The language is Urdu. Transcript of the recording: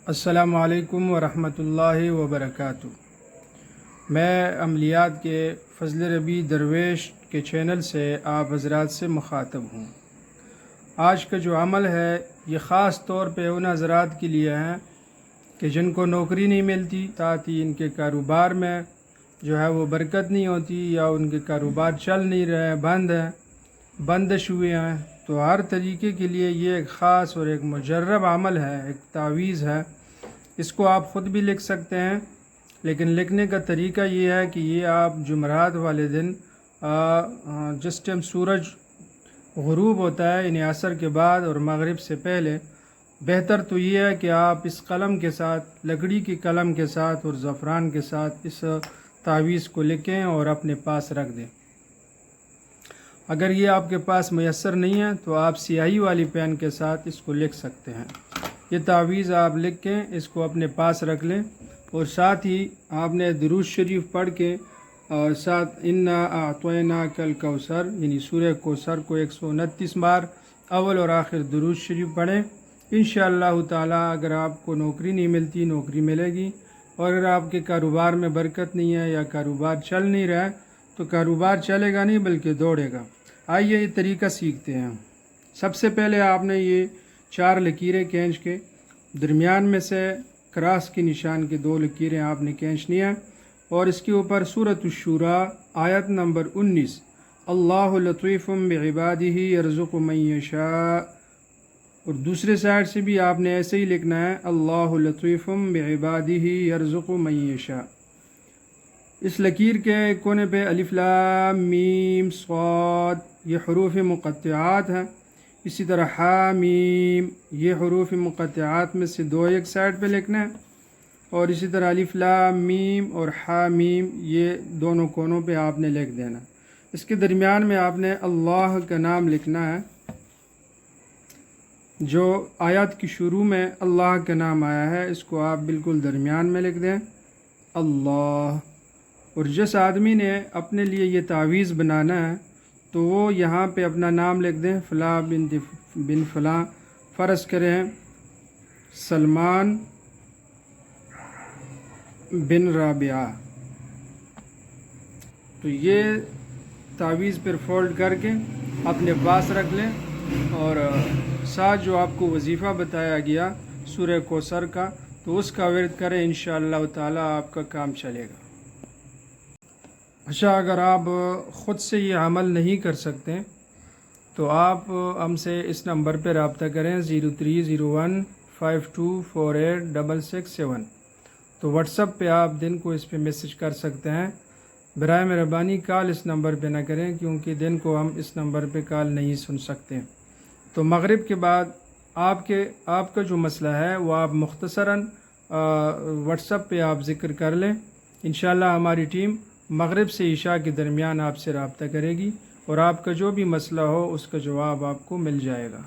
السلام علیکم ورحمۃ اللہ وبرکاتہ۔ میں عملیات کے فضل ربی درویش کے چینل سے آپ حضرات سے مخاطب ہوں۔ آج کا جو عمل ہے یہ خاص طور پہ ان حضرات کے لیے ہے کہ جن کو نوکری نہیں ملتی، ساتھ ہی ان کے کاروبار میں جو ہے وہ برکت نہیں ہوتی، یا ان کے کاروبار چل نہیں رہے، بندش ہوئے ہیں۔ تو ہر طریقے کے لیے یہ ایک خاص اور ایک مجرب عمل ہے، ایک تعویذ ہے۔ اس کو آپ خود بھی لکھ سکتے ہیں، لیکن لکھنے کا طریقہ یہ ہے کہ یہ آپ جمعرات والے دن جس ٹائم سورج غروب ہوتا ہے، یعنی عصر کے بعد اور مغرب سے پہلے، بہتر تو یہ ہے کہ آپ اس قلم کے ساتھ، لکڑی کی قلم کے ساتھ اور زعفران کے ساتھ اس تعویذ کو لکھیں اور اپنے پاس رکھ دیں۔ اگر یہ آپ کے پاس میسر نہیں ہے تو آپ سیاہی والی پین کے ساتھ اس کو لکھ سکتے ہیں۔ یہ تعویذ آپ لکھ کے اس کو اپنے پاس رکھ لیں، اور ساتھ ہی آپ نے درود شریف پڑھ کے اور ساتھ انا اعطیناک الکوثر یعنی سورہ کوثر کو 129 بار اول اور آخر درود شریف پڑھیں۔ انشاءاللہ تعالی اگر آپ کو نوکری نہیں ملتی، نوکری ملے گی، اور اگر آپ کے کاروبار میں برکت نہیں ہے یا کاروبار چل نہیں رہا ہے تو کاروبار چلے گا نہیں بلکہ دوڑے گا۔ آئیے یہ طریقہ سیکھتے ہیں۔ سب سے پہلے آپ نے یہ 4 لکیریں کھینچ کے درمیان میں سے کراس کی نشان کے 2 لکیریں آپ نے کھینچنی ہیں، اور اس کے اوپر سورۃ الشورى آیت نمبر 19 اللہ لطیف بعبادہ یرزق من یشاء، اور دوسرے سائڈ سے بھی آپ نے ایسے ہی لکھنا ہے اللہ لطیف بعبادہ یرزق من یشاء۔ اس لکیر کے کونے پہ الف لام میم صاد یہ حروف مقطعات ہیں، اسی طرح حامیم یہ حروف مقطعات میں سے 2 ایک سائڈ پہ لکھنا ہے، اور اسی طرح الف لام میم اور حامیم یہ دونوں کونوں پہ آپ نے لکھ دینا۔ اس کے درمیان میں آپ نے اللہ کا نام لکھنا ہے۔ جو آیات کی شروع میں اللہ کا نام آیا ہے اس کو آپ بالکل درمیان میں لکھ دیں اللہ۔ اور جس آدمی نے اپنے لیے یہ تعویذ بنانا ہے تو وہ یہاں پہ اپنا نام لکھ دیں فلاں بن فلاں، فرض کریں سلمان بن رابعہ۔ تو یہ تعویذ پر فولڈ کر کے اپنے پاس رکھ لیں، اور ساتھ جو آپ کو وظیفہ بتایا گیا سورہ کوثر کا تو اس کا ورد کریں، انشاءاللہ تعالی آپ کا کام چلے گا۔ اچھا، اگر آپ خود سے یہ عمل نہیں کر سکتے تو آپ ہم سے اس نمبر پہ رابطہ کریں 030152486667۔ تو واٹس ایپ پہ آپ دن کو اس پہ میسج کر سکتے ہیں۔ برائے مہربانی کال اس نمبر پہ نہ کریں، کیونکہ دن کو ہم اس نمبر پہ کال نہیں سن سکتے۔ تو مغرب کے بعد آپ کا جو مسئلہ ہے وہ آپ مختصراً واٹس ایپ پہ آپ ذکر کر لیں، انشاءاللہ ہماری ٹیم مغرب سے عشاء کے درمیان آپ سے رابطہ کرے گی، اور آپ کا جو بھی مسئلہ ہو اس کا جواب آپ کو مل جائے گا۔